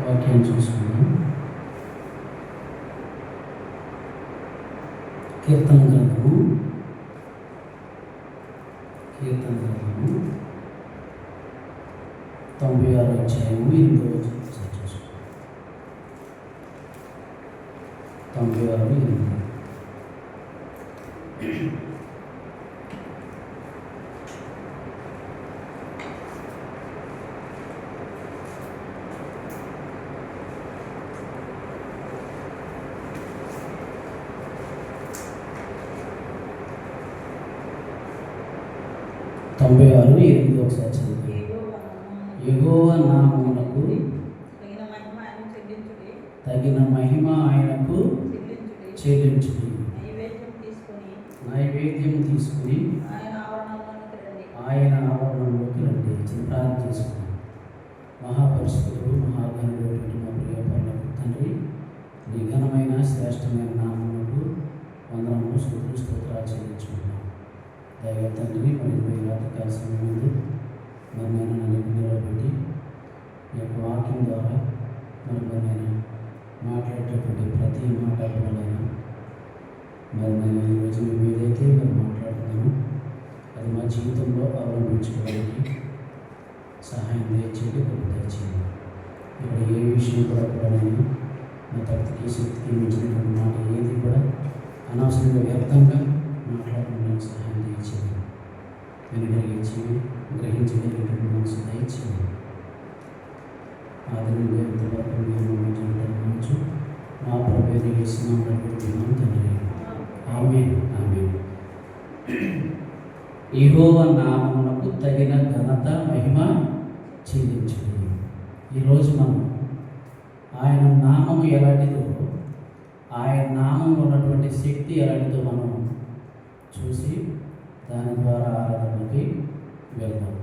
వాక్యం చూసుకుందాం. కీర్తన గ్రంథము 96 అధ్యాయము 8వ వచనం చూసుకుందాం. 96:8. ఒకసారి చదివి. యెహోవా నామమునకు తగిన మహిమ ఆయనకు చెల్లించుడి. నైవేద్యం తీసుకుని ఆయన ఆవరణంలోకి రండి. ప్రార్థన చేసుకుని. మహాపరిశుద్ధుడు మహాగణుడైనటువంటి మా ప్రియ పరలోక తండ్రి, నీ ఘనమైన శ్రేష్టమైన నామమునకు వందనములు స్తుతులు స్తోత్రాలు చెల్లించుకుంటున్నాం. దైవ తండ్రి, మరి రాత్రికాల సమయం ముందు మరి నేను నన్ను నిలబెట్టి ఈ యొక్క వాక్యం ద్వారా మరి నేను మాట్లాడేటటువంటి ప్రతి మాట కూడా మరి నేను ఈరోజు మేము ఏదైతే మరి మాట్లాడుతున్నానో అది మా జీవితంలో అవలంబించుకోవడానికి సహాయం దయచేయండి, గొప్ప దయచేయండి. ఇక్కడ ఏ విషయం కూడా నేను నా భక్తికి శక్తికి మించినటువంటి మాట ఏది కూడా అనవసరంగా వ్యర్థంగా మాట్లాడడానికి సహాయం దయచేయండి. వెనుగలిగించి గ్రహించగలిగినటువంటి మనసు దయచేయండి. ఆది నుండి ఎంతవరకు మేము జీవితంలో మా ప్రభువుని యేసునామములో తండ్రి, ఆమేన్. ఆమేన్. యెహోవా నామమునకు తగిన ఘనత మహిమ చెల్లించుడి. ఈరోజు మనం ఆయన నామము ఎలాంటిదో, ఆయన నామంలో ఉన్నటువంటి శక్తి ఎలాంటిదో మనం చూసి దాని ద్వారా ఆరాధనకి వెళ్దాం.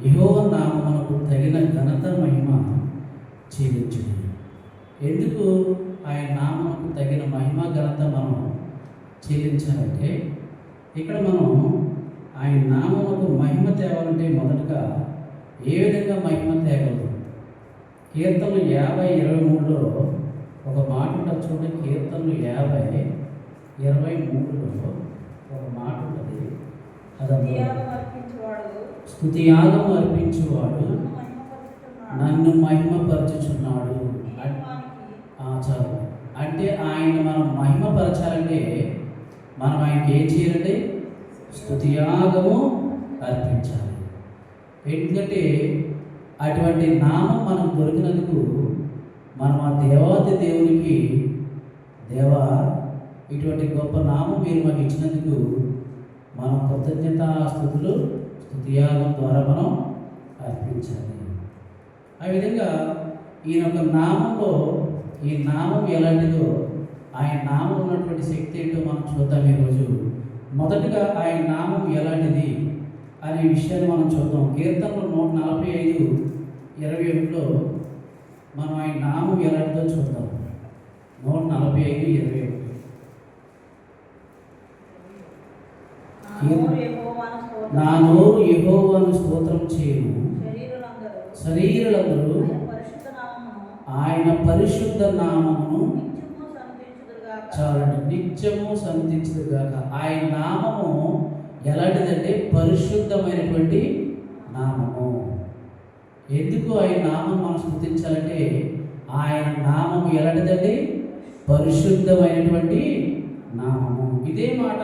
యెహోవా నామమునకు తగిన ఘనత మహిమ చెల్లించుడి. ఎందుకు ఆయన నామమునకు తగిన మహిమ ఘనత మనం చెల్లించాలంటే, ఇక్కడ మనం ఆయన నామమునకు మహిమ తేవాలంటే మొదటగా ఏ విధంగా మహిమ తేగలదు? కీర్తనలు 50:23లో ఒక మాట ఉంటుంది చూడండి. కీర్తనలు 50:23లో ఒక మాట ఉంటుంది. స్తుతియాగము అర్పించువాడు నన్ను మహిమపరచుచున్నాడు. చాలు. అంటే ఆయన మనం మహిమపరచాలంటే మనం ఆయనకి ఏం చేయాలంటే స్తుతియాగము అర్పించాలి. ఎందుకంటే అటువంటి నామం మనం దొరికినందుకు మనం ఆ దేవాది దేవునికి, దేవా ఇటువంటి గొప్ప నామం మీరు మాకు ఇచ్చినందుకు మనం కృతజ్ఞతాస్తుతులు స్తుతియాగం ద్వారా మనం అర్పించాలి. ఆ విధంగా ఈయన యొక్క నామంలో ఈ నామం ఎలాంటిదో, ఆయన నామం ఉన్నటువంటి శక్తి ఏంటో మనం చూద్దాం. ఈరోజు మొదటగా ఆయన నామం ఎలాంటిది అనే విషయాన్ని మనం చూద్దాం. కీర్తనలు 145:21లో మనం ఆయన నామం ఎలాంటిదో చూద్దాం. 145:21. నా నోరు యెహోవాను స్తోత్రం చేయను, శరీరులందరూ ఆయన పరిశుద్ధ నామమును చాలండి నిత్యము సన్నిధించుదురుగాక. ఆయన నామము ఎలాంటిదంటే పరిశుద్ధమైనటువంటి నామము. ఎందుకు ఆయన నామం మనం స్తుతించాలంటే ఆయన నామము ఎలాంటిదండి? పరిశుద్ధమైనటువంటి నామము. ఇదే మాట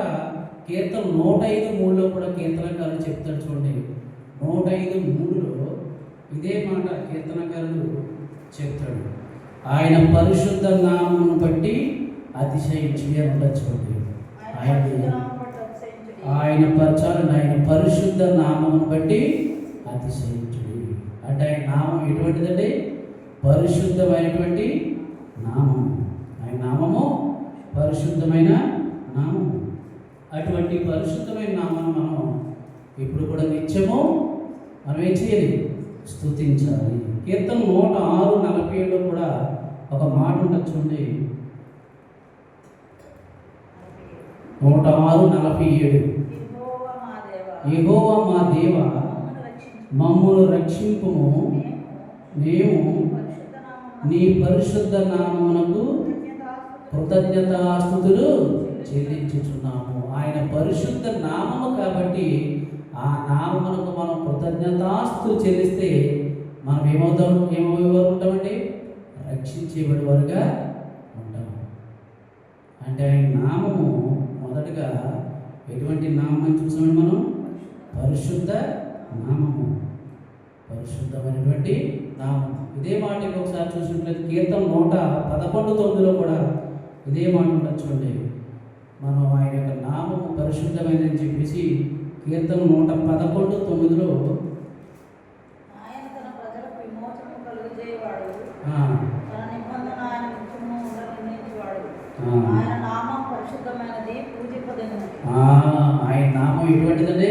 కీర్తన 105:3లో కూడా కీర్తనకారులు చెప్తాడు చూడండి. 105:3లో ఇదే మాట కీర్తనకారులు చెప్తాడు. ఆయన పరిశుద్ధ నామమును బట్టి అతిశయించి ఉండొచ్చు చూడండి. ఆయన పరచాలని ఆయన పరిశుద్ధ నామమును బట్టి అతిశయించుడి. అంటే ఆయన నామం ఎటువంటిదండి? పరిశుద్ధమైనటువంటి నామము. ఆయన నామము పరిశుద్ధమైన నామము. అటువంటి పరిశుద్ధమైన నామాన్ని మనం ఇప్పుడు కూడా నిత్యము మనం ఏం చేయాలి? స్తుతించాలి. కీర్తన 106:47లో కూడా ఒక మాట ఉండొచ్చు చూడండి. 106:47 యెహోవా మా దేవా మమ్మును రక్షింపుము, మేము నీ పరిశుద్ధ నామమునకు కృతజ్ఞతాస్తుతులు చెల్లించుచున్నాము. ఆయన పరిశుద్ధ నామము కాబట్టి ఆ నామమునకు మనం కృతజ్ఞతాస్తుతులు చెల్లిస్తే మనం ఏమవుతామండి? రక్షించేవాడుగా ఉంటాం. అంటే ఆయన నామము మొదటగా ఎటువంటి నామం చూసామండి మనం? పరిశుద్ధ నామము, పరిశుద్ధమైనటువంటి నామం. ఇదే మాట ఒకసారి చూసినట్లయితే కీర్తన 111:9 కూడా ఇదే మాట ఉంటుంది చూడండి. మనం ఆయన యొక్క నామము పరిశుద్ధమైనదని చెప్పేసి కీర్తన 111:9 ఆయన నామం ఎటువంటిదండి?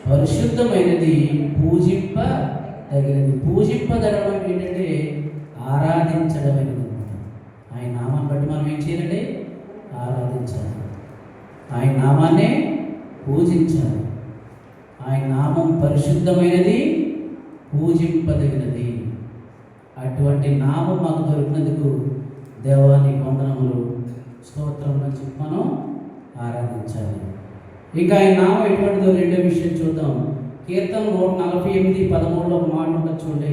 పరిశుద్ధమైనది, పూజింపదగినది. పూజింపదగడం ఏంటంటే ఆరాధించడమైనది అనమాట. ఆయన నామాన్ని బట్టి మనం ఏం చేయాలండి? ఆరాధించాలి. ఆయన నామాన్నే పూజించాలి. ఆయన నామం పరిశుద్ధమైనది, పూజింపదగినది. అటువంటి నామం మాకు దొరికినందుకు దేవానికి వందనములు, స్తోత్రం అని చెప్పి మనం ఆరాధించాలి. ఇంకా ఆయన నామం ఎటువంటిదో రెండో విషయం చూద్దాం. కీర్తన 148:13 ఒక మాట ఉంటుంది చూడండి.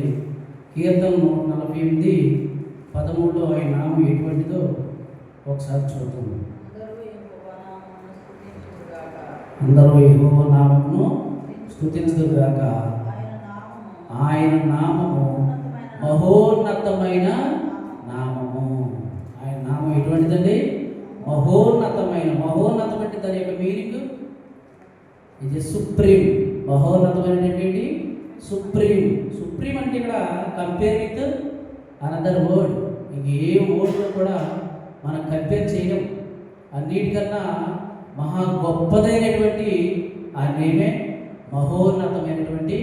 కీర్తన 148:13 ఆయన నామం ఎటువంటిదో ఒకసారి చూద్దాం. అందరూ యెహోవా నామమును స్తుతించుదురుగాక. ఆయన నామము మహోన్నతమైన నామము. ఆయన నామం ఎటువంటిదండి? మహోన్నతమైన. మహోన్నతం అంటే దాని యొక్క మీనింగ్ ఇది సుప్రీం. మహోన్నతమైనటువంటి సుప్రీం. సుప్రీం అంటే ఇక్కడ కంపేర్ విత్ అనదర్ వర్డ్. ఇంక ఏ వర్డ్లో కూడా మనం కంపేర్ చేయడం. అన్నిటికన్నా మహా గొప్పదైనటువంటి ఆ నేమే మహోన్నతమైనటువంటి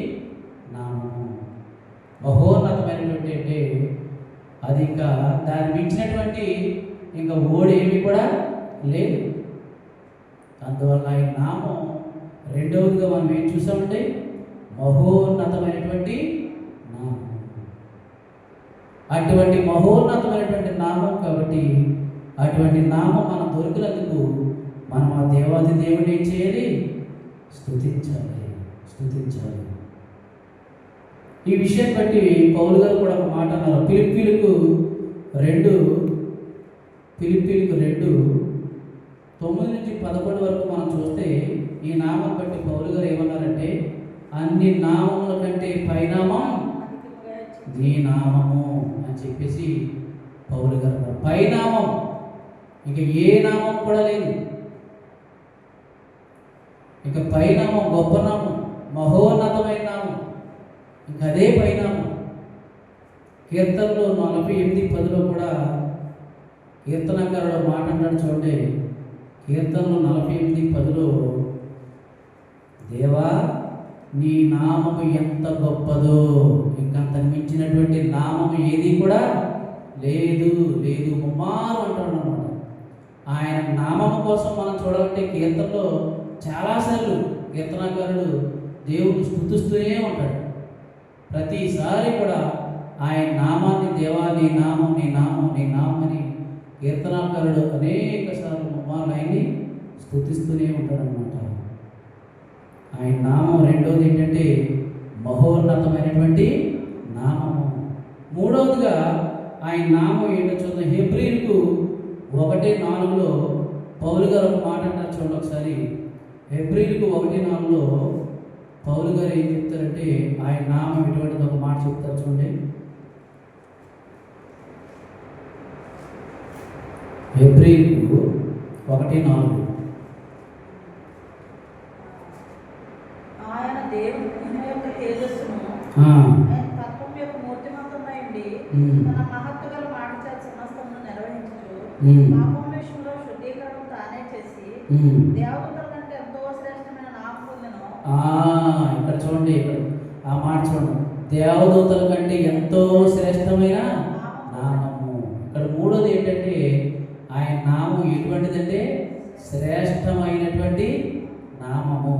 నామము. మహోన్నతమైనటువంటి అంటే అది ఇంకా దాన్ని మించినటువంటి ఇంకా ఓడి ఏమి కూడా లేదు. అందువల్ల ఆయన నామం రెండవదిగా మనం ఏం చూసామంటే మహోన్నతమైనటువంటి నామం. అటువంటి మహోన్నతమైనటువంటి నామం కాబట్టి అటువంటి నామం మనం దొరికినందుకు మనం ఆ దేవాది దేవుడిని ఏం చేయాలి? స్తుతించాలి. ఈ విషయం బట్టి పౌలు గారు కూడా ఒక మాట అన్నారు. ఫిలిప్పీలకు 2:9-11 వరకు మనం చూస్తే ఈ నామం బట్టి పౌలు గారు ఏమన్నారంటే, అన్ని నామముల కంటే పైనామం నీ నామము అని చెప్పేసి పౌలు గారు అన్నారు. పైనామం, ఇక ఏ నామం కూడా లేదు. ఇక పైనామం, గొప్ప నామం, మహోన్నతమైన నామం, ఇంక అదే పైనామం. కీర్తనలో 48:10 కూడా కీర్తనకారుడు మాట అంటాడు చూడండి. కీర్తనలో 48:10 దేవా నీ నామము ఎంత గొప్పదో, ఇంకంత మించినటువంటి నామము ఏది కూడా లేదు ముమ్మారు అంటాడు అన్నమాట. ఆయన నామము కోసం మనం చూడాలంటే కీర్తనలో చాలాసార్లు కీర్తనకారుడు దేవుడు స్తుతిస్తూనే ఉంటాడు. ప్రతిసారి కూడా ఆయన నామాన్ని, దేవా నీ నామం అని కీర్తనకారుడు అనేక సార్లు ముమ్మారు ఆయన్ని స్తుతిస్తూనే ఉంటాడు అన్నమాట. ఆయన నామం రెండవది ఏంటంటే మహోన్నతమైనటువంటి నామము. మూడవదిగా ఆయన నామం ఏంటో చూద్దాం. హెబ్రీయులకు 1:4 పౌలు గారు ఒక మాట అంటారు చూడండి ఒకసారి. హెబ్రీయులకు 1:4 పౌలు గారు ఏం చెప్తారంటే ఆయన నామం ఎటువంటిది ఒక మాట చెప్తారు చూడండి. హెబ్రీయులకు 1:4 ఆయన దేవుని యొక్క తేజస్సును తత్వం యొక్క మూర్తిమంతమైంది తన మహత్తు గల మాట చేత సమస్తమును నిర్వహించు పాపం విషయంలో శుద్ధీకరణ తానే చేసి దేవతల కంటే ఎంతో శ్రేష్టమైన నామం పొందెను. ఇక్కడ చూడండి, ఇక్కడ ఆ మాట చూడండి. దేవదూతల కంటే ఎంతో శ్రేష్టమైన నామము. ఇక్కడ మూడోది ఏంటంటే ఆయన నామం ఎటువంటిదంటే శ్రేష్టమైనటువంటి నామము.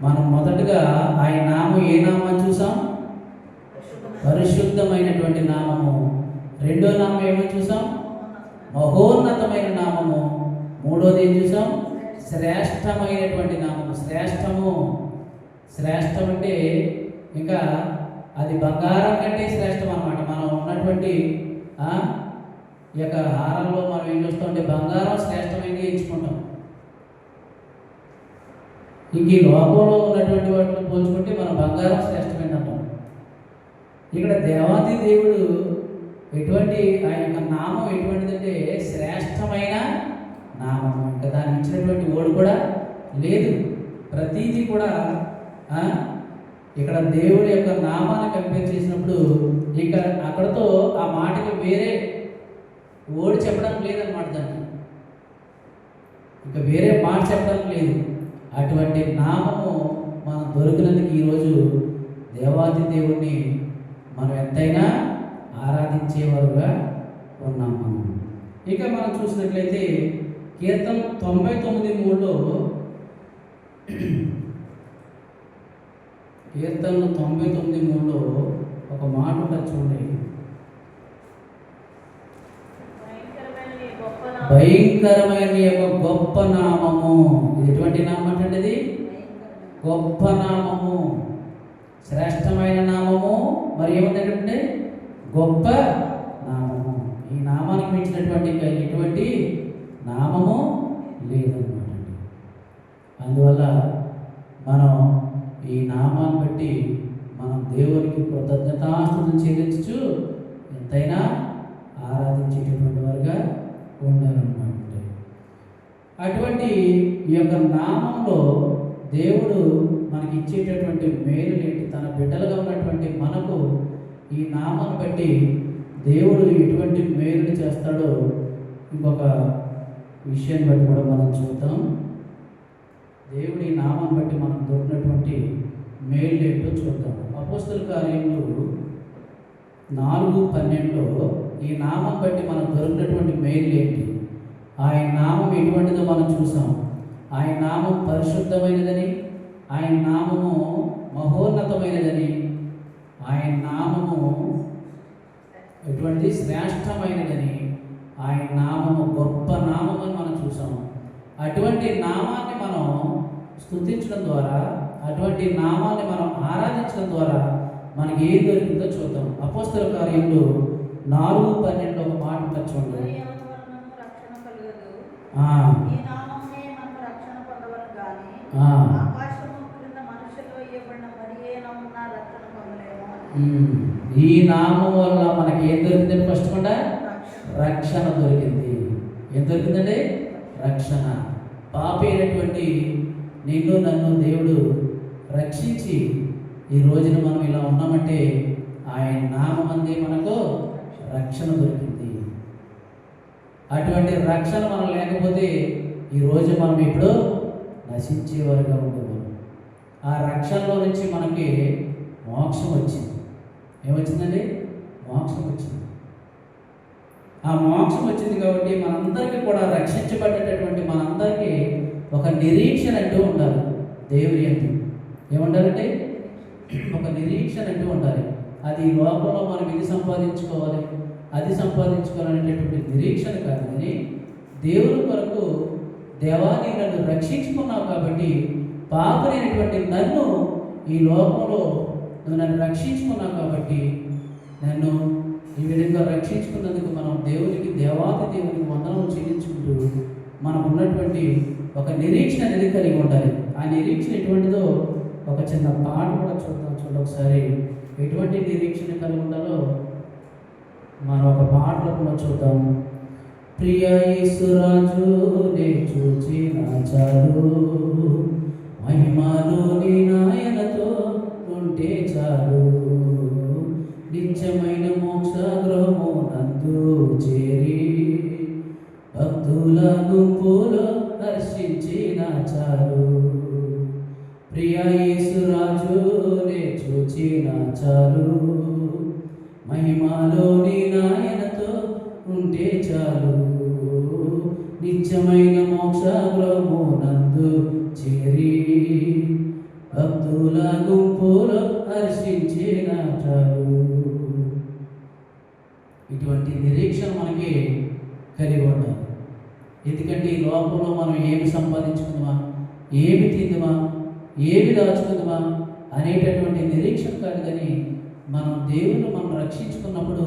మనం మొదటగా ఆయన నామం ఏ నామం చూసాం? పరిశుద్ధమైన పరిశుద్ధమైనటువంటి నామము. రెండో నామం ఏమని చూసాం? మహోన్నతమైన నామము. మూడోది ఏం చూసాం? శ్రేష్టమైనటువంటి నామము. శ్రేష్టం అంటే ఇంకా అది బంగారం కంటే శ్రేష్టం అన్నమాట. మనం ఉన్నటువంటి ఈ యొక్క హారంలో మనం ఏం చూస్తామంటే బంగారం శ్రేష్టమైనది ఎంచుకుంటాం. ఇంక ఈ లోకంలో ఉన్నటువంటి వాటిని పోల్చుకుంటే మనం బంగారం శ్రేష్టమైన అంటాం. ఇక్కడ దేవాది దేవుడు ఎటువంటి ఆ యొక్క నామం ఎటువంటిదంటే శ్రేష్టమైన నామం. ఇంకా దాన్ని ఇచ్చినటువంటి ఓడు కూడా లేదు. ప్రతీది కూడా ఇక్కడ దేవుడి యొక్క నామాన్ని కంపేర్ చేసినప్పుడు ఇక్కడ అక్కడతో ఆ మాటకి వేరే ఓడి చెప్పడం లేదన్నమాట. దానికి ఇంకా వేరే మాట చెప్పడం లేదు. అటువంటి నామము మనం దొరికినందుకు ఈరోజు దేవాది దేవుణ్ణి మనం ఎంతైనా ఆరాధించేవారుగా ఉన్నాము. ఇక మనం చూసినట్లయితే కీర్తన 99:3లో కీర్తనలు 99:3లో ఒక మాట ఉంటుంది చూడండి. భయంకరమైన యొక్క గొప్ప నామము. ఎటువంటి నామం అంటే ఇది? గొప్ప నామము, శ్రేష్టమైన నామము, మరి ఏమంటే గొప్ప నామము. ఈ నామానికి మించినటువంటి ఎటువంటి నామము లేదన్నమాట. అందువల్ల మనం ఈ నామాన్ని బట్టి మనం దేవునికి కృతజ్ఞతాస్తుతులు చెల్లించు ఎంతైనా ఆరాధించేటటువంటి వారుగా ఉండాలన్నమాట. అటువంటి ఈ యొక్క నామంలో దేవుడు మనకి ఇచ్చేటటువంటి మేలు ఏంటి? తన బిడ్డలుగా ఉన్నటువంటి మనకు ఈ నామాన్ని బట్టి దేవుడు ఎటువంటి మేలు చేస్తాడో ఇంకొక విషయాన్ని బట్టి కూడా మనం చూద్దాం. దేవుడి నామాన్ని బట్టి మనం దొరికినటువంటి మేలు ఏంటో చూద్దాం. అపోస్తల కార్యములు 4:12లో ఈ నామం బట్టి మనం దొరికినటువంటి మేలు ఏంటి? ఆయన నామం ఎటువంటిదో మనం చూసాం. ఆయన నామం పరిశుద్ధమైనదని, ఆయన నామము మహోన్నతమైనదని, ఆయన నామము ఎటువంటి శ్రేష్టమైనదని, ఆయన నామము గొప్ప నామం అని మనం చూసాం. అటువంటి నామాన్ని మనం స్తుతించడం ద్వారా, అటువంటి నామాన్ని మనం ఆరాధించడం ద్వారా మనకి ఏం దొరికిందో చూద్దాం. అపోస్తల కార్యములు 4:12 ఒక మాట ఉంటుంది చూడండి. ఈ నామం వల్ల మనకి ఏం దొరికిందండి? ఫస్ట్ కూడా రక్షణ దొరికింది. ఏం దొరికిందండి? రక్షణ. పాపి అయినటువంటి నిన్ను నన్ను దేవుడు రక్షించి ఈ రోజున మనం ఇలా ఉన్నామంటే ఆయన నామం అందే మనకు రక్షణ దొరికింది. అటువంటి రక్షణ మనం లేకపోతే ఈరోజు మనం ఇప్పుడు నశించేవారుగా ఉండేవారు. ఆ రక్షణలో నుంచి మనకి మోక్షం వచ్చింది. ఏమొచ్చిందండి? మోక్షం వచ్చింది. ఆ మోక్షం వచ్చింది కాబట్టి మనందరికీ కూడా రక్షించబడేటటువంటి మనందరికీ ఒక నిరీక్షణ అంటూ ఉండాలి. దేవుని యందు ఏముండాలంటే ఒక నిరీక్షణ అంటూ ఉండాలి. అది ఈ లోకంలో మనం ఇది సంపాదించుకోవాలి, అది సంపాదించుకోవాలనేటటువంటి నిరీక్షణ కాదు. కానీ దేవుని కొరకు దేవాన్ని నన్ను రక్షించుకున్నావు కాబట్టి, పాపమైనటువంటి నన్ను ఈ లోకంలో నువ్వు నన్ను రక్షించుకున్నావు కాబట్టి, నన్ను ఈ విధంగా రక్షించుకున్నందుకు మనం దేవునికి దేవాది దేవునికి వందనములు చెల్లించుకుంటూ మనం ఉన్నటువంటి ఒక నిరీక్షణ అనేది కలిగి ఉండాలి. ఆ నిరీక్షణ ఎటువంటిదో ఒక చిన్న పాట కూడా చూద్దాం. ఒకసారి ఎటువంటి నిరీక్షణ కలిగి ఉండాలో మనం ఒక పాటలో కూడా చూద్దాం. ప్రియ యేసురాజు నే చూచిన చాలు, మహిమలోని నాయనతో ఉంటే చాలు, నిత్యమైన మోక్ష గృహము నందు చేరి భక్తుల గుంపులో హర్షించిన చాలు. ప్రియ యేసురాజు నే చూచిన చాలు, మహిమలోని నాయనతో ఉంటే చాలు, నిత్యమైన మోక్ష గృహము నందు చేరి భక్తుల గుంపులో హర్షించిన చాలు. నిరీక్షణ మనకి కలిగి ఉండాలి. ఎందుకంటే ఈ లోకంలో మనం ఏమి సంపాదించుకుందామా, ఏమి తిందామా, ఏమి దాచుకుందామా అనేటటువంటి నిరీక్షణ కాదు. కానీ మనం దేవుని మనం రక్షించుకున్నప్పుడు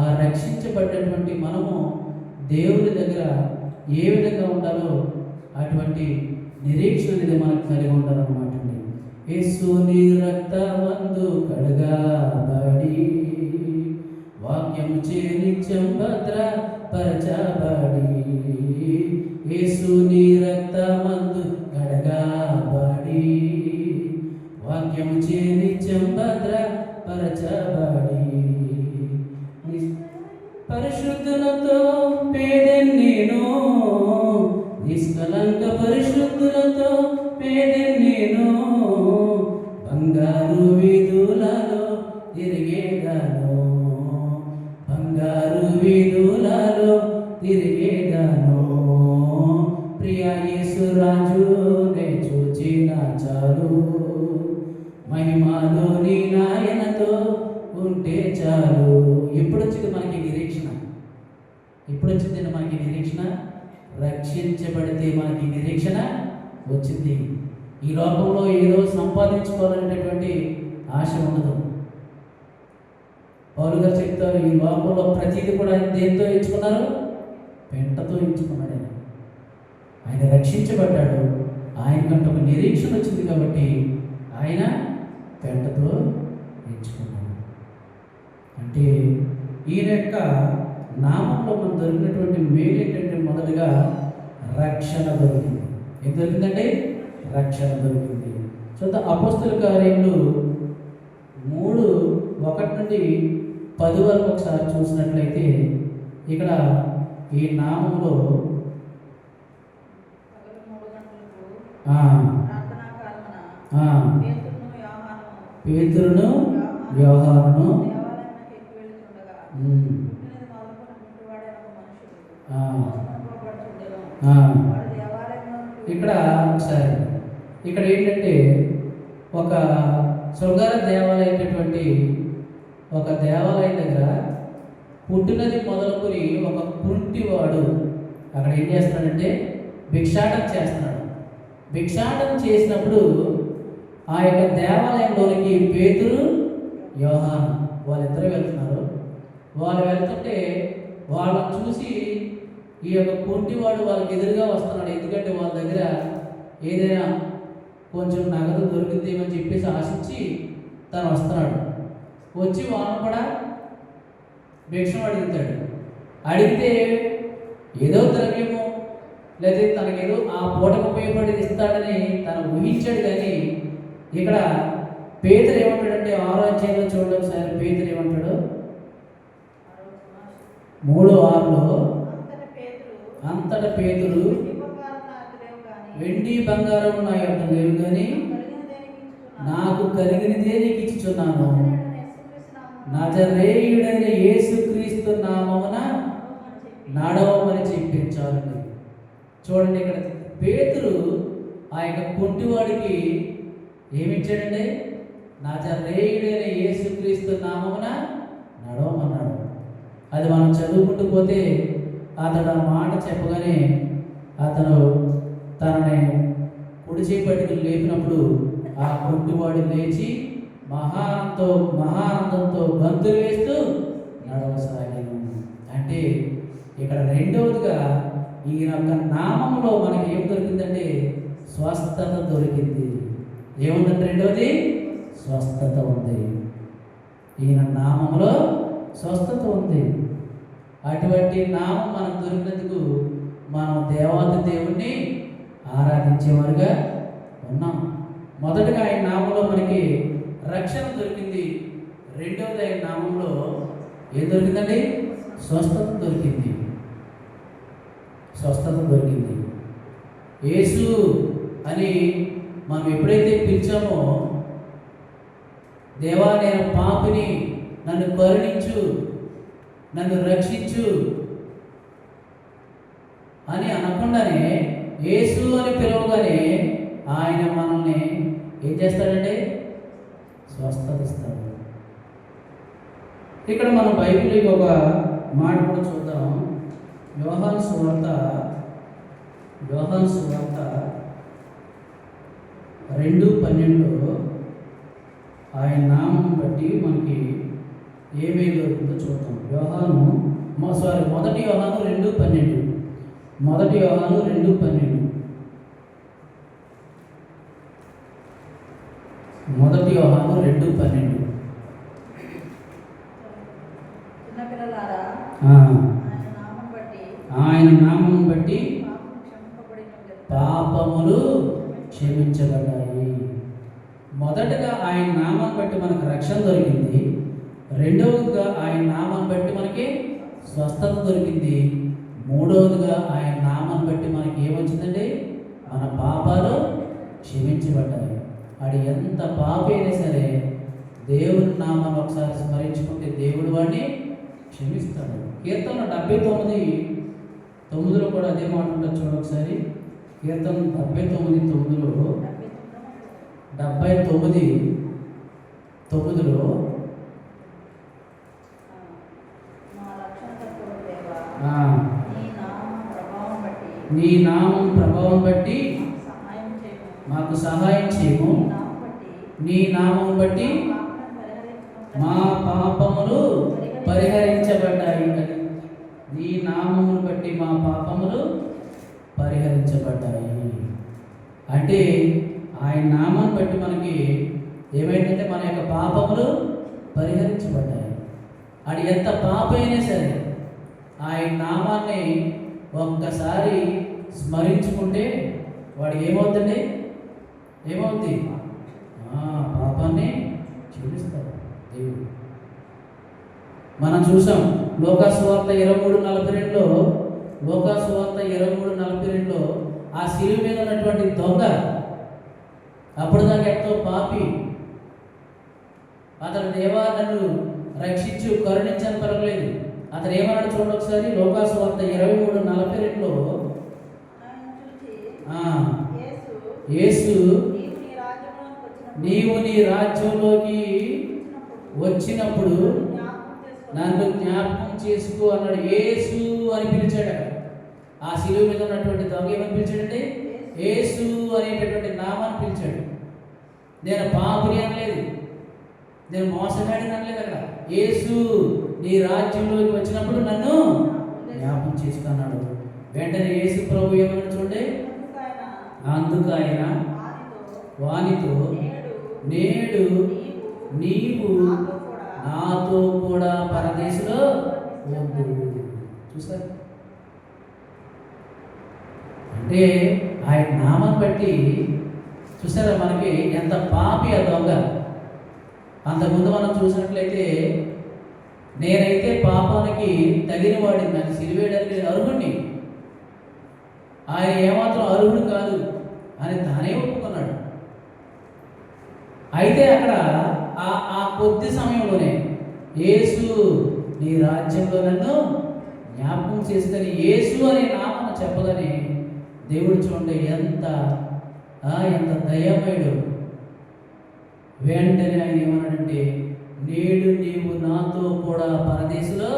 ఆ రక్షించబడ్డటువంటి మనము దేవుని దగ్గర ఏ విధంగా ఉండాలో అటువంటి నిరీక్షణ అనేది మనకు కలిగి ఉండాలన్నమాట అండి. యేసుని రక్తమందు కడగబడి వాక్యము చే నిత్యం భద్రపరచబడి, యేసుని రక్తమందు కడగబడి వాక్యము చే నిత్యం భద్రపరచబడి, పరిశుద్ధులతో పేదెన్నెను, నిష్కలంక పరిశుద్ధులతో పేదెన్నెను, బంగారు వీధులలో తిరిగేదాను, బంగారు వీధులలో తిరిగేదాను, ప్రియ యేసు రాజునే చూచిన చాలు, మహిమలోని నాయనతో ఉంటే చాలు. ఎప్పుడు వచ్చింది మనకి నిరీక్షణ? ఎప్పుడు వచ్చిందండి మనకి నిరీక్షణ? రక్షించబడితే మనకి నిరీక్షణ వచ్చింది. ఈ లోకంలో ఏదో సంపాదించుకోవాలనేటటువంటి ఆశ ఉండదు. పౌలు గారు చెప్తారు, ఈ లోకంలో ప్రతిదీ కూడా ఆయన దేంతో ఎంచుకున్నారు? పెంటతో ఎంచుకున్నాడు. ఆయన రక్షించబడ్డాడు, ఆయనకంటే ఒక నిరీక్షణ వచ్చింది కాబట్టి ఆయన పెంటతో ఎంచుకున్నాడు. అంటే ఈయన యొక్క నామంలో మనకు దొరికినటువంటి మేలు ఏంటంటే, మొదటిగా రక్షణ దొరికింది. ఏం దొరికిందండి? రక్షణ దొరికింది. చూద్దాం అపోస్తల కార్యములు 3:1-10 వరకు ఒకసారి చూసినట్లయితే, ఇక్కడ ఈ నామంలో పేతురును యోహానును ఇక్కడ సరే, ఇక్కడ ఏంటంటే ఒక శృంగార దేవాలయమైనటువంటి ఒక దేవాలయం దగ్గర పుట్టినది మొదలుకొని ఒక కుంటివాడు అక్కడ ఏం చేస్తున్నాడంటే భిక్షాటన చేస్తున్నాడు. భిక్షాటన చేసినప్పుడు ఆ యొక్క దేవాలయంలోనికి పేతురు యోహాను వాళ్ళిద్దరూ వెళ్తున్నారు. వాళ్ళు వెళ్తుంటే వాళ్ళని చూసి ఈ యొక్క కుంటివాడు వాళ్ళకి ఎదురుగా వస్తున్నాడు. ఎందుకంటే వాళ్ళ దగ్గర ఏదైనా కొంచెం నగదు దొరికిందేమని చెప్పేసి ఆశించి తను వస్తున్నాడు. వచ్చి వాళ్ళని కూడా భిక్షం అడుగుతాడు. అడిగితే ఏదో ద్రవ్యము లేదా తనకేదో ఆ పూటకు ఉపయోగపడేది ఇస్తాడని తను ఊహించాడు. కానీ ఇక్కడ పేతురు ఏమంటాడంటే 6వ అధ్యాయంలో చూడండి ఒకసారి. పేతురు ఏమంటాడు? 3:6లో అంతట పేతురు వెండి బంగారం నా యొక్క లేవు కానీ నాకు కలిగినదే నీకు ఇచ్చుచున్నాను, నజరేయుడైన యేసుక్రీస్తు నామమున నడవమని చెప్పించాలండి. చూడండి ఇక్కడ పేతురు ఆ యొక్క కుంటివాడికి ఏమిచ్చాడండి? నజరేయుడైన యేసుక్రీస్తు నామమున నడవమన్నాడు. అది మనం చదువుకుంటూ పోతే అతడు ఆ మాట చెప్పగానే అతను తనని కుడి చేపట్టుకు లేపినప్పుడు ఆ కుంటివాడు లేచి మహానందంతో గంతులు వేస్తూ నడవసాగాను. అంటే ఇక్కడ రెండవదిగా ఈయన యొక్క నామంలో మనకి ఏం దొరికిందంటే స్వస్థత దొరికింది. ఏముందంటే రెండవది స్వస్థత ఉంది. ఈయన నామంలో స్వస్థత ఉంది. అటువంటి నామం మనకు దొరికినందుకు మనం దేవాది దేవుణ్ణి ఆరాధించేవారుగా ఉన్నాం. మొదటగా ఆయన నామంలో మనకి రక్షణ దొరికింది. రెండవది ఆయన నామంలో ఏం దొరికిందండి? స్వస్థత దొరికింది. స్వస్థత దొరికింది. యేసు అని మనం ఎప్పుడైతే పిలిచామో, దేవా నేను పాపిని, నన్ను కరుణించు, నన్ను రక్షించు అని అనకుండానే యేసు అని పిలవగానే ఆయన మనల్ని ఏం చేస్తాడంటే స్వస్థత ఇస్తాడు. ఇక్కడ మనం బైబిల్కి ఒక మాట కూడా చూద్దాం. యోహాను సువార్త 2:12 ఆయన నామం బట్టి మనకి ఏమేమి దొరుకుతుందో చూద్దాం. మొదటి యోహాను 2:12. మొదటి యోహాను 2:12. మొదటి యోహాను 2:12. ఆయన నామం బట్టి పాపములు క్షమించబడ్డాయి. మొదటగా ఆయన నామం బట్టి మనకు రక్షణ దొరికింది. రెండవదిగా ఆయన నామం బట్టి మనకి స్వస్థత దొరికింది. మూడవదిగా ఆయన నామం బట్టి మనకి ఏమొచ్చిందండి? మన పాపాలు క్షమించబడ్డాయి. వాడు ఎంత పాపి అయినా సరే దేవుని నామాన్ని ఒకసారి స్మరించుకుంటే దేవుడు వాడిని క్షమిస్తాడు. కీర్తన 79:9 కూడా అదే మాట ఉంటుంది. చూడ ఒకసారి కీర్తన 79:9. 79:9 నీ నామం ప్రభావం బట్టి మాకు సహాయం చేయము. నీ నామం బట్టి మా పాపములు పరిహరించబడ్డాయి. నీ నామమును బట్టి మా పాపములు పరిహరించబడ్డాయి. అంటే ఆయన నామాన్ని బట్టి మనకి ఏమైందంటే మన యొక్క పాపములు పరిహరించబడ్డాయి. అది ఎంత పాపైనా సరే ఆయన నామాన్ని ఒక్కసారి స్మరించుకుంటే వాడు ఏమవుతుంది? పాపాన్ని క్షమిస్తాడు దేవుడు. మనం చూసాం లోకాసువార్త 23:42 ఆ శిలువ మీద ఉన్నటువంటి దొంగ, అప్పుడు దాకా ఎంతో పాపి, అతను దేవా నన్ను రక్షించు కరుణించని పలకలేదు. అతను ఏమన్నాడు చూడండి ఒకసారి. లోకాసువార్త 23:42 యేసు నీవు నీ రాజ్యంలోకి వచ్చినప్పుడు నన్ను జ్ఞాపకం చేసుకో అన్నాడు. యేసు అని పిలిచాడు. ఆ శిలువ మీద ఉన్నటువంటి దొంగ ఏమని పిలిచాడంటే యేసు అనేటటువంటి నామాన్ని పిలిచాడు. నేను పాపిని అనలేదు, నేను మోసగాడిని అనలేదు. అక్కడ యేసు నీ రాజ్యంలోకి వచ్చినప్పుడు నన్ను జ్ఞాపకం చేసుకున్నాడు. వెంటనే యేసు ప్రభు ఏమన్నా చూడండి, అందుకు ఆయన వానితో నేడు నీవు నాతో కూడా పరదేశంలో ఉండు. చూసారు అంటే ఆయన నామం బట్టి చూసారా మనకి ఎంత పాపి ఆ దొంగ. అంతకుముందు మనం చూసినట్లయితే నేనైతే పాపానికి తగిన వాడిని, నాకు సిలివేయడానికి నేను అర్హుడిని, ఆయన ఏమాత్రం అర్హుడు కాదు అని తానే ఒప్పుకున్నాడు. అయితే అక్కడ ఆ కొద్ది సమయంలోనే యేసు నీ రాజ్యంలో నన్ను జ్ఞాపకం చేసుకొని యేసు అనే నామను చెప్పదని దేవుడు చూడండి ఎంత దయమయుడు. వెంటనే ఆయన ఏమన్నాడంటే నేడు నీవు నాతో కూడా పరదేశంలో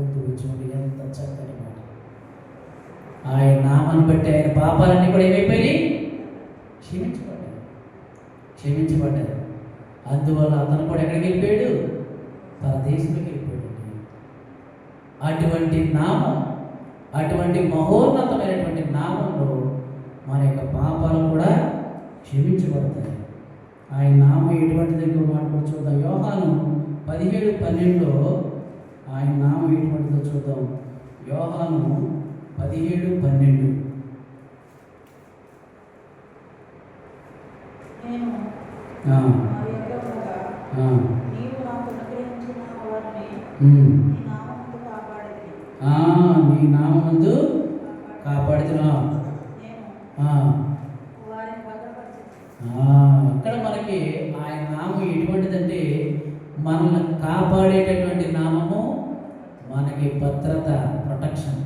ఉండు. చూడండి ఎంత చక్కని మాట. ఆయన నామాన్ని బట్టి ఆయన పాపాలన్నీ కూడా ఏమైపోయి క్షమించబడ్డారు. అందువల్ల అతను కూడా ఎక్కడికి వెళ్ళిపోయాడు? పరదేశంలోకి వెళ్ళిపోయాడు. అటువంటి నామం, అటువంటి మహోన్నతమైనటువంటి నామంలో మన యొక్క పాపాలు కూడా క్షమించబడతాయి. ఆయన నామం ఎటువంటి దగ్గర మాట్లాడు చూద్దాం. యోహాను 17:12 ఆయన నామం ఎటువంటిదో చూద్దాం. యోహాను 17:12 నీ నామమందు కాపాడుతున్నావు. ఇక్కడ మనకి ఆయన నామం ఎటువంటిదంటే మనల్ని కాపాడేటటువంటి నామము, మనకి భద్రత, ప్రొటెక్షన్.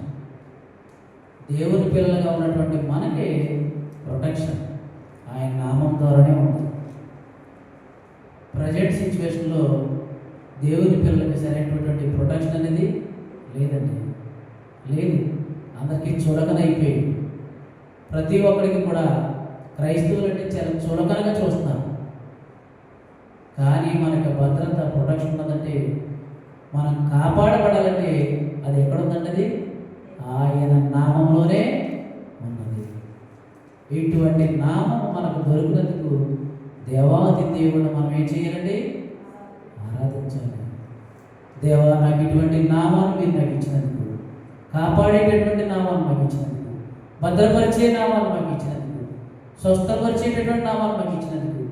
దేవుని పిల్లలుగా ఉన్నటువంటి మనకి ప్రొటెక్షన్ ఆయన నామం ద్వారానే ఉంది. ప్రజెంట్ సిచ్యువేషన్లో దేవుని పిల్లలకి సరైనటువంటి ప్రొటెక్షన్ అనేది లేదండి, లేదు. అందరికీ చులకనైపోయింది. ప్రతి ఒక్కరికి కూడా క్రైస్తవులు అంటే చాలా చులకనగా చూస్తున్నారు. కానీ మనకు భద్రత, ప్రొటెక్షన్ ఉన్నదంటే, మనం కాపాడబడాలంటే అది ఎక్కడ ఉందండి? అది ఆయన నామంలోనే ఉన్నది. ఇటువంటి నామం మనకు దొరికినందుకు దేవాది దేవుడు మనం ఏం చేయాలండి? ఆరాధించాలి. దేవా, నాకు ఇటువంటి నామాన్ని మీరు నాకు ఇచ్చినందుకు, కాపాడేటటువంటి నామాన్ని మాకు ఇచ్చినందుకు, భద్రపరిచే నామాన్ని మాకు ఇచ్చినందుకు, స్వస్థపరిచేటటువంటి నామాన్ని మాకు ఇచ్చినందుకు,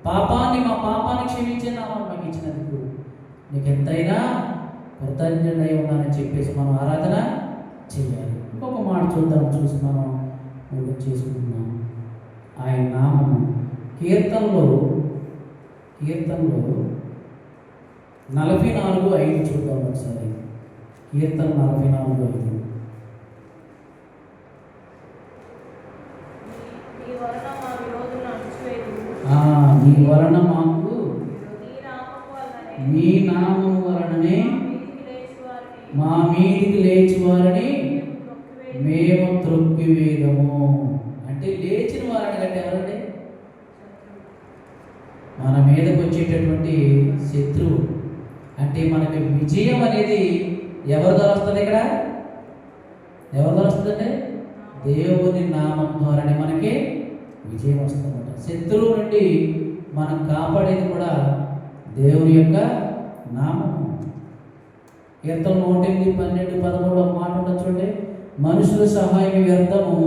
మా పాపాన్ని క్షమించే నామాన్ని మాకు ఇచ్చినందుకు నీకు ఎంతైనా కృతజ్ఞుడై ఉన్నానని చెప్పేసి మనం ఆరాధన చేయాలి. ఇంకొక మాట చూద్దాం, చూసి మనం చేసుకుంటున్నాం. ఆయన నామము కీర్తనలో 44:5 చూద్దాం ఒకసారి. కీర్తన 44:5. నీ వలన మాకు నీ నామము వలననే మా మీదికి లేచి వారిని మేము త్రొక్కివేయము. అంటే లేచిన వారిని అంటే ఎవరండి? మన మీదకి వచ్చేటటువంటి శత్రువు. అంటే మనకి విజయం అనేది ఎవరి ద్వారా వస్తుంది? ఇక్కడ ఎవరి ద్వారా వస్తుందంటే దేవుని నామం ద్వారానే మనకి విజయం వస్తుందన్నమాట. శత్రువు నుండి మనం కాపాడేది కూడా దేవుని యొక్క నామము. కీర్తన 1:12-13 ఒక మాట ఉంటుంది చూడండి. మనుషుల సహాయం వ్యర్థము,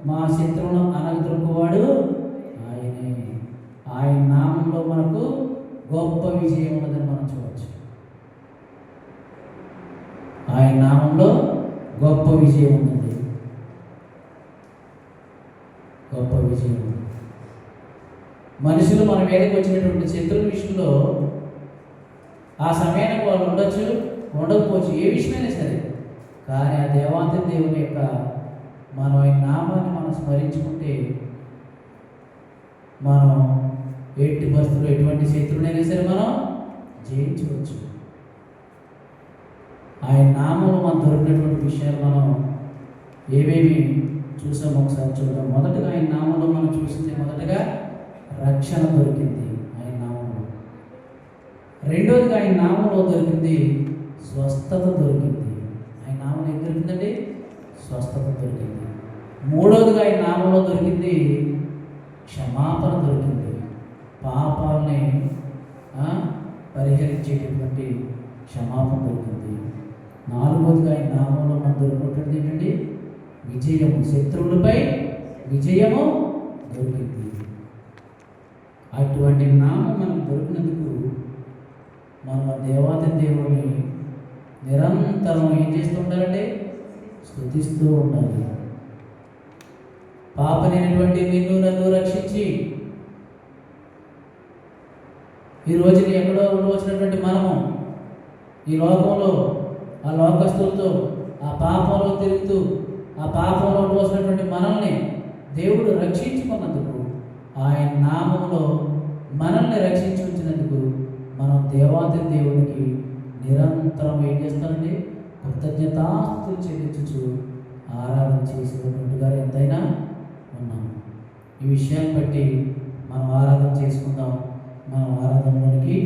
మా శత్రువును అనగదొక్కువాడు ఆయనే. ఆయన నామంలో మనకు గొప్ప విజయం ఉన్నదని మనం చూడవచ్చు. ఆయన నామంలో గొప్ప విజయం ఉందండి, గొప్ప విజయం. మనుషులు మన మీదకి వచ్చినటువంటి శత్రువుల విషయంలో ఆ సమయానికి వాళ్ళు ఉండొచ్చు, ఉండకపోవచ్చు, ఏ విషయమైనా సరే. కానీ ఆ దేవాతి దేవుని యొక్క మనం ఆయన నామాన్ని మనం స్మరించుకుంటే మనం ఎట్టి పరిస్థితుల్లో ఎటువంటి శత్రువునైనా సరే మనం జయించవచ్చు. ఆయన నామంలో మనం దొరికినటువంటి విషయాలు మనం ఏమేమి చూసామో ఒకసారి చూద్దాం. మొదటగా ఆయన నామంలో మనం చూస్తే మొదటగా రక్షణ దొరికింది ఆయన నామంలో. రెండోదిగా ఆయన నామంలో దొరికింది స్వస్థత దొరికింది. ఆయన నామంలో ఏం దొరికిందండి? స్వస్థత దొరికింది. మూడవదిగా ఆయన నామంలో దొరికింది క్షమాపణ దొరికింది. పాపాలని పరిహరించేటటువంటి క్షమాపణ దొరికింది. నాలుగవదిగా ఆయన నామంలో మనం దొరికినటువంటి ఏంటండి? విజయము, శత్రువులపై విజయము దొరికింది. అటువంటి నామం మనకు దొరికినందుకు మనం దేవాది దేవుని నిరంతరం ఏం చేస్తూ ఉండాలంటే స్తుతిస్తూ ఉండాలి. పాపనైనటువంటి నిన్ను నన్ను రక్షించి ఈ రోజుని ఎక్కడో ఉండవలసినటువంటి మనము ఈ లోకంలో ఆ లోకస్తులతో ఆ పాపంలో తిరుగుతూ ఆ పాపంలో ఉండవలసినటువంటి మనల్ని దేవుడు రక్షించుకున్నందుకు, ఆయన నామంలో మనల్ని రక్షించి ఉంచినందుకు మనం దేవాది దేవునికి నిరంతరం ఏం చేస్తామండి? కృతజ్ఞతాస్తుతులు చెల్లించుచు ఆరాధన చేసేటువంటి గారు ఎంతైనా ఉన్నాం. ఈ విషయాన్ని బట్టి మనం ఆరాధన చేసుకుందాం. మనం ఆరాధనలోనికి